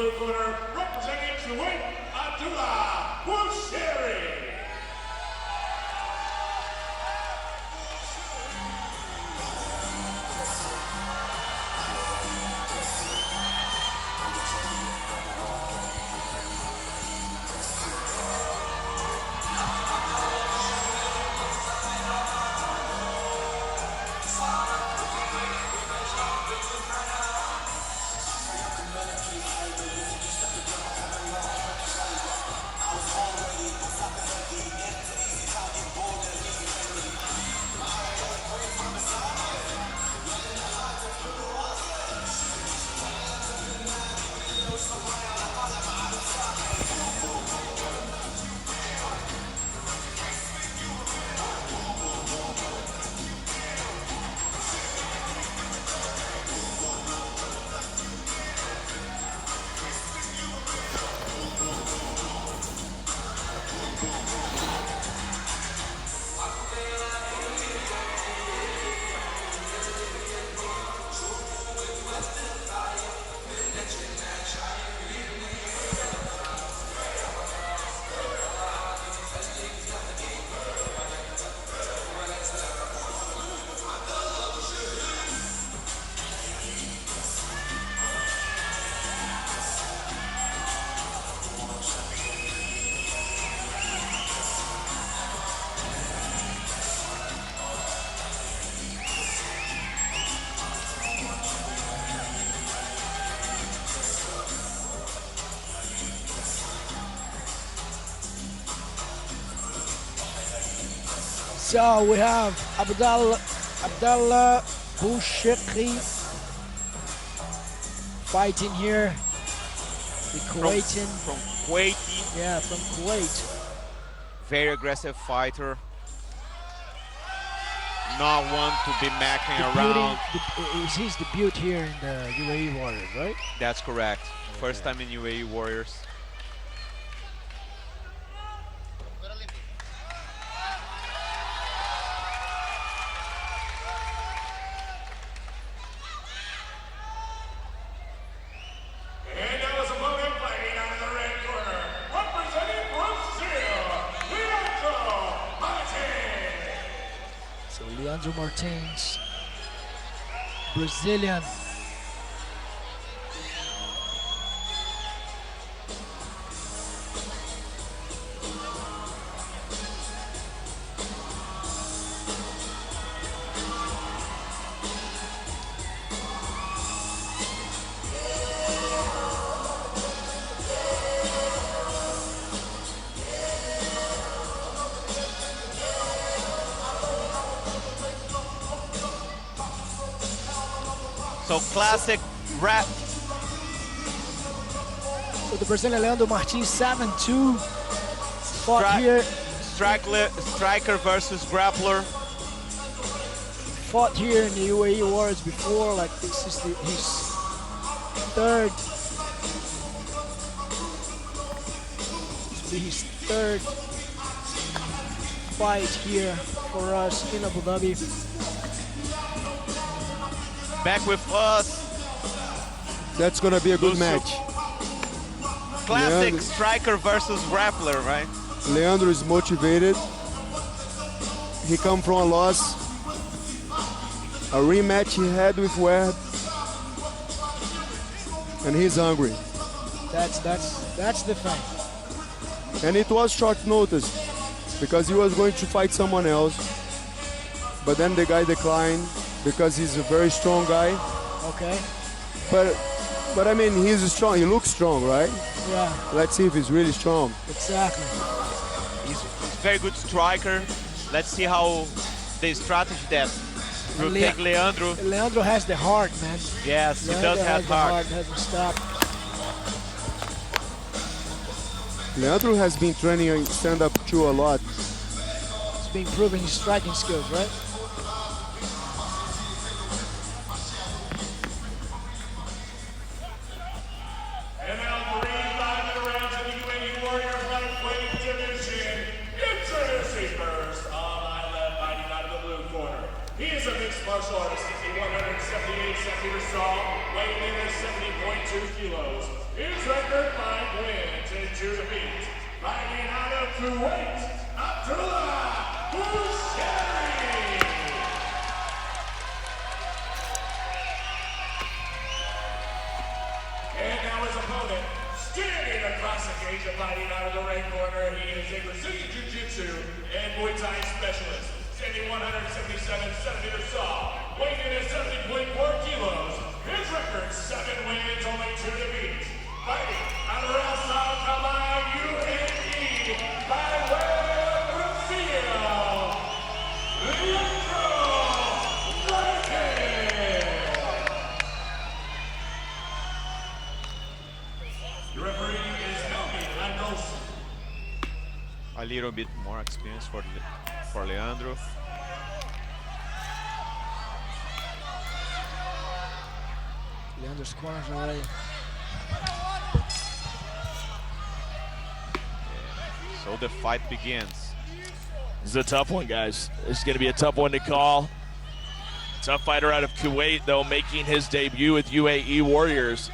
blue corner, representing Kuwait, Abdullah Boushehri. So we have Abdullah Boushehri fighting here. The Kuwaitan. From Kuwaiti. Yeah, from Kuwait. Very aggressive fighter. Not one to be macking around. It's his debut here in the UAE Warriors, right? That's correct. First time in UAE Warriors. Leandro Martins, Brazilian. So classic rap. So the Brazilian Leandro Martins 7-2 fought here. Striker versus grappler. Fought here in the UAE Warriors before. Like this is his third. This will be his third fight here for us in Abu Dhabi. Back with us. That's gonna be a good match. Classic striker versus grappler, right? Leandro is motivated. He come from a loss. A rematch he had with Webb. And he's hungry. That's the thing. And it was short notice because he was going to fight someone else. But then the guy declined because he's a very strong guy. Okay. But I mean, he's strong. He looks strong, right? Yeah. Let's see if he's really strong. Exactly. He's a very good striker. Let's see how the strategy that will take Leandro. Leandro has the heart, man. Yes, Leandro he does have heart. Hasn't stopped. Leandro has been training stand-up too a lot. He's been improving his striking skills, right? He is a mixed martial artist is the 178 centimeters tall, weighing in at 70.2 kilos. His record 5 wins and 2 defeats. Fighting out of Kuwait, Abdullah Boushehri. And now his opponent, standing across the cage and fighting out of the ring corner, he is a Brazilian Jiu-Jitsu and Muay Thai specialist. Standing 177 centimeters tall, weighing in at 70.4 kilos. His record 7 wins, only 2 defeats. Fighting out of Rasa Kamal UAE by way of Brazil, Leandro Martins. The referee is Leandro. A little bit more experience for Leandro. Leandro's corners already. So the fight begins. This is a tough one, guys. This is going to be a tough one to call. Tough fighter out of Kuwait, though, making his debut with UAE Warriors.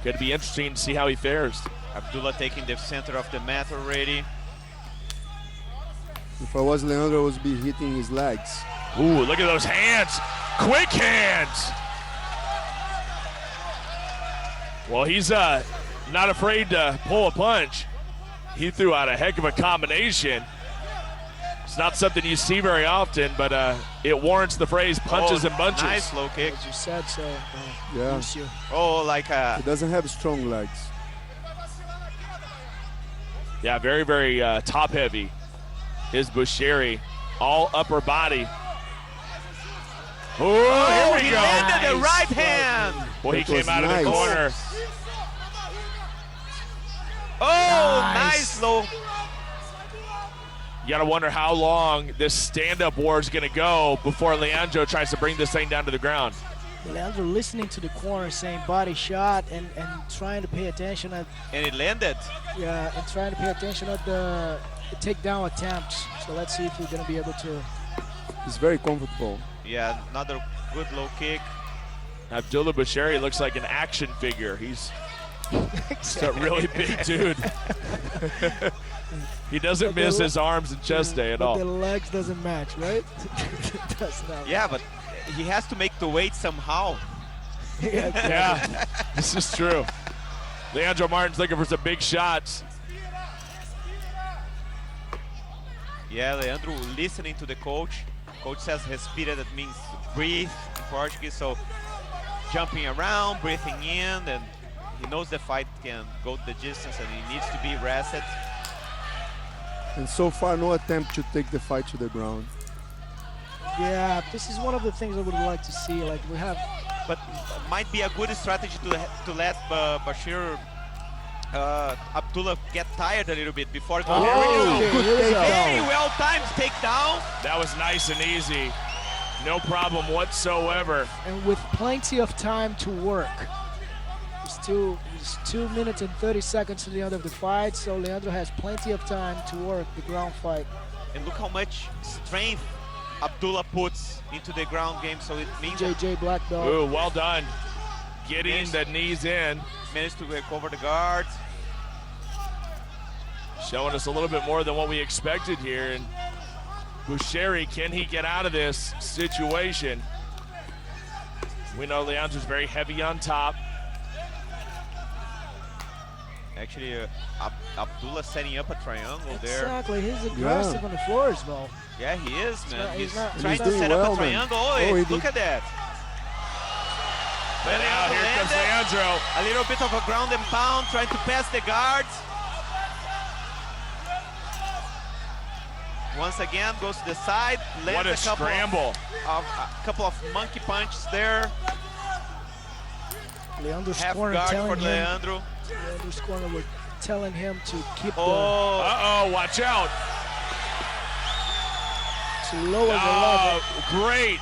Going to be interesting to see how he fares. Abdullah taking the center of the mat already. If I was Leandro, I would be hitting his legs. Ooh, look at those hands. Quick hands. Well, he's not afraid to pull a punch. He threw out a heck of a combination. It's not something you see very often, but it warrants the phrase punches and bunches. Nice low kick. As you said, so Yeah. use you. Oh, like He doesn't have strong legs. Yeah, very, very top heavy is Boushehri. All upper body. Oh, here we he go. landed the Nice right right hand. Boy, he That was came out of nice. the corner. Oh, Nice. nice low. You got to wonder how long this stand-up war is going to go before Leandro tries to bring this thing down to the ground. Leandro listening to the corner, saying body shot, and trying to pay attention at And it landed. and trying to pay attention at the takedown attempts. So let's see if we're gonna be able to. He's very comfortable. Yeah, another good low kick. Abdullah Boushehri looks like an action figure. He's a really big dude. He doesn't miss his arms and chest day at but all. the legs doesn't match, right? Does not. Yeah, but he has to make the weight somehow. Yeah, this is true. Leandro Martins looking for some big shots. Yeah, Leandro listening to the coach. Coach says respira, that means breathe in Portuguese. So jumping around, breathing in, and he knows the fight can go the distance and he needs to be rested. And so far, no attempt to take the fight to the ground. Yeah, this is one of the things I would like to see. Like we have. But might be a good strategy to let Boushehri, Abdullah get tired a little bit before going. Okay, here we go. Very well timed takedown. That was nice and easy. No problem whatsoever. And with plenty of time to work. It's 2 minutes and 30 seconds to the end of the fight, so Leandro has plenty of time to work the ground fight. And look how much strength Abdullah puts into the ground game. So it means that JJ black belt. Ooh, well done. Getting the knees in. managed to recover the guard. Showing us a little bit more than what we expected here. And Boushehri, can he get out of this situation? We know Leandro's very heavy on top. Actually, Abdullah setting up a triangle there. Exactly, he's aggressive on the floor as well. Yeah, he is, man. He's not- trying he's to doing set well, up a man. triangle. Oh, Oh, he look did. at that. And now here comes Landed. Leandro. A little bit of a ground and pound, trying to pass the guards. Once again, goes to the side. What a Lands a scramble. couple of monkey punches there. Leandro's Half corner guard for telling him. Leandro. Leandro's corner were telling him to keep Oh, Uh-oh, watch out. to lower the level. Oh, great.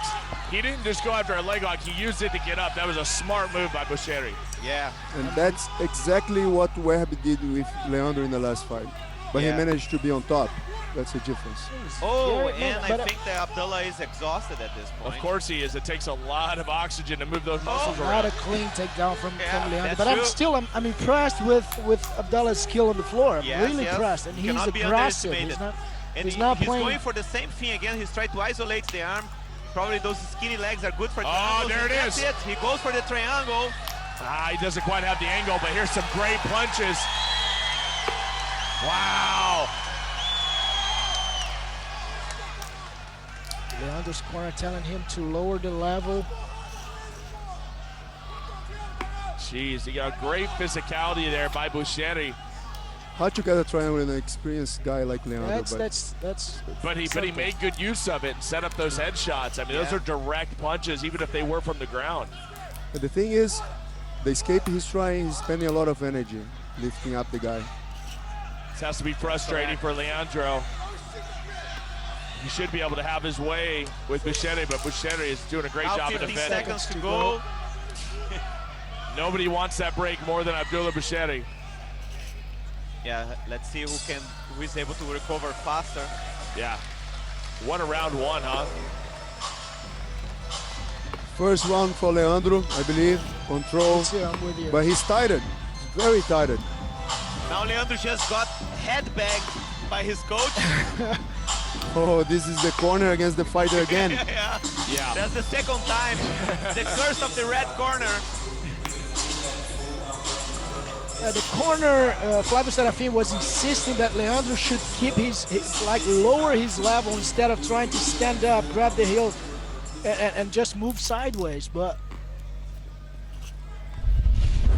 He didn't just go after a leg lock. He used it to get up. That was a smart move by Boushehri. yeah. And that's exactly what Wahab did with Leandro in the last fight. but Yeah. he managed to be on top. That's the difference. Oh, Yeah, and but I think that Abdullah is exhausted at this point. Of course he is. It takes a lot of oxygen to move those muscles not around. a clean takedown from Leandro. that's But true. I'm impressed with Abdullah's skill on the floor. I'm Yes, really yes. impressed, and he's Cannot be aggressive. underestimated. And He's not he's playing. going for the same thing again. He's trying to isolate the arm. Probably those skinny legs are good for triangles. there it and is. that's He goes for the triangle. He doesn't quite have the angle, but here's some great punches. Wow. Leandro's corner telling him to lower the level. Jeez, he got great physicality there by Boushehri. Hard to get a triangle in an experienced guy like Leandro. That's But he something. made good use of it and set up those headshots. I mean, those Yeah. are direct punches, even if they were from the ground. But the thing is, the escape he's trying, he's spending a lot of energy lifting up the guy. This has to be frustrating for Leandro. He should be able to have his way with Boushehri, but Boushehri is doing a great Now job of 15 defending. seconds to go. Nobody wants that break more than Abdullah Boushehri. Yeah, let's see who is able to recover faster. Yeah. What a round one, huh? First round for Leandro, I believe. Control. Yeah, I'm with you. But he's tightened. Very tightened. Now Leandro just got headbagged by his coach. Oh, this is the corner against the fighter again. Yeah. Yeah. That's the second time. The curse of the red corner. The corner, Flavio Serafim was insisting that Leandro should keep lower his level instead of trying to stand up, grab the heel, and just move sideways. But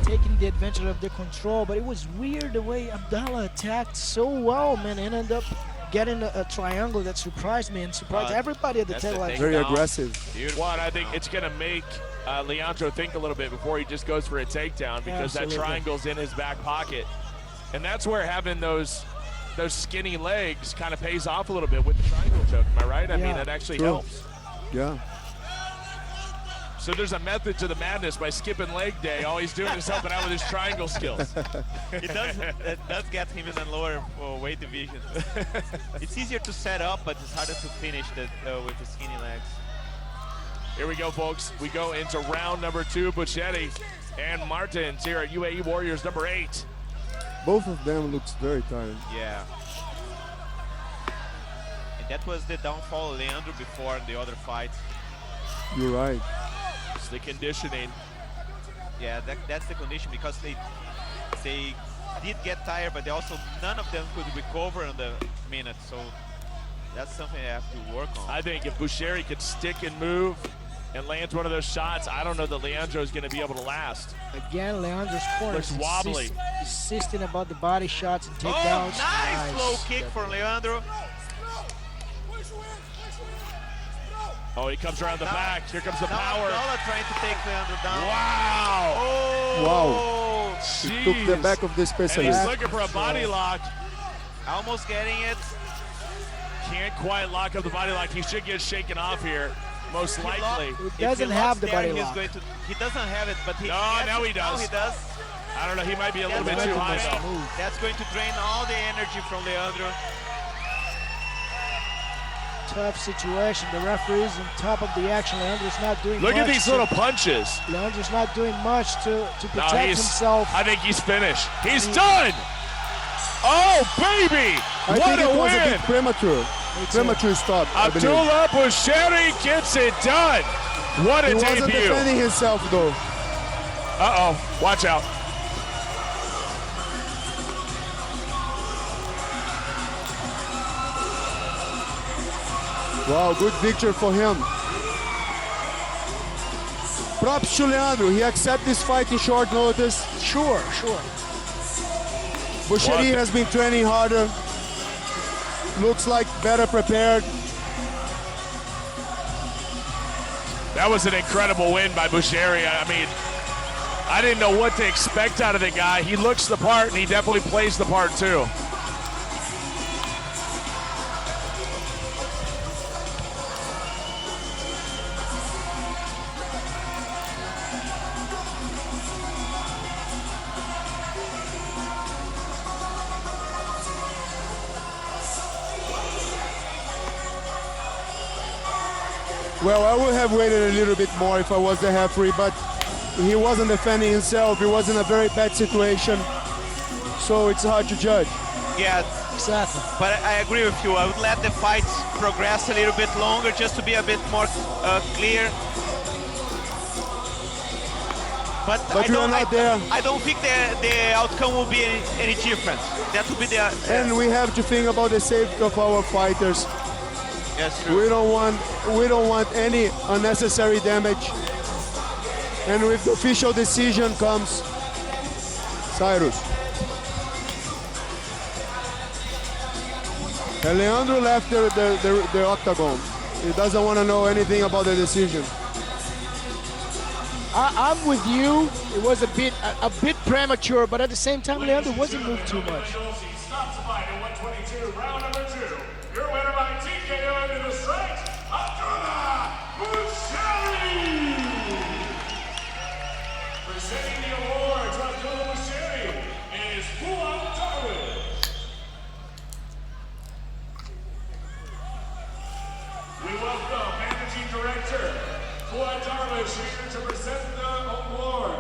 taking the advantage of the control. But it was weird the way Abdullah attacked so well, man, and ended up getting a triangle that surprised me and surprised everybody at the that's the table. thing. Very Down. aggressive. Beautiful. One, I think it's going to make Leandro think a little bit before he just goes for a takedown, because Absolutely. that triangle's in his back pocket. And that's where having those skinny legs kind of pays off a little bit with the triangle choke. Am I right? I mean, Yeah. it actually True. helps. Yeah. So there's a method to the madness. By skipping leg day, all he's doing is helping out with his triangle skills. It does get him in the lower weight division. It's easier to set up, but it's harder to finish with the skinny legs. Here we go, folks. We go into round number 2. Boushehri and Martins here at UAE Warriors number 8. Both of them looks very tired. Yeah. And that was the downfall of Leandro before in the other fight. You're right. It's the conditioning. Yeah, that's the condition, because they did get tired, but none of them could recover in the minute. So that's something they have to work on. I think if Boushehri could stick and move and lands one of those shots, I don't know that Leandro is going to be able to last. Again, Leandro's corner Looks wobbly. insisting about the body shots and Oh, takedowns. nice low kick for Leandro. Oh, he comes around the back. Here comes the Now power. Abdullah trying to take Leandro down. Wow. Oh, He took the back of the And he's specialist. looking for a body lock. almost getting it. Can't quite lock up the body lock. He should get shaken off here, most likely. If He doesn't he have locks the there, body he's lock. going to. He doesn't have it, but he. No, has now it. he does. Now he does. I don't know. He might be a little bit That's too going high, to though. drain- That's going to drain all the energy from Leandro. Tough situation. The referee is on top of the action. Leandro's not doing Look much. at these little punches. Leandro's not doing much to No, protect himself. I think he's finished. He's done. Oh, baby. I What think a it was a win. bit premature. Premature stop, I believe. Abdullah Boushehri gets it done. What a He wasn't debut. defending himself though. Uh-oh. Watch out. Wow, good victory for him. Props to Leandro. He accepted this fight in short notice. Sure. Boushehri has been training harder. Looks like better prepared. That was an incredible win by Boushehri. I mean, I didn't know what to expect out of the guy. He looks the part, and he definitely plays the part, too. Well, I would have waited a little bit more if I was the referee, but he wasn't defending himself. He was in a very bad situation, so it's hard to judge. Yeah, Exactly. but I agree with you. I would let the fight progress a little bit longer just to be a bit more clear. But we are not there. I don't think the outcome will be any different. That will be the. And we have to think about the safety of our fighters. Yes, true. We don't want any unnecessary damage. And with the official decision comes Cyrus. And Leandro left the octagon. He doesn't want to know anything about the decision. I'm with you. It was a bit premature, but at the same time, Leandro wasn't moved too much. He stops the fight at 122, round number 2. Your winner by TKO into the strikes, Abdullah Boushehri. Presenting the award to Abdullah Boushehri is Dhabi. We welcome Managing Director Dhabi here to present the award.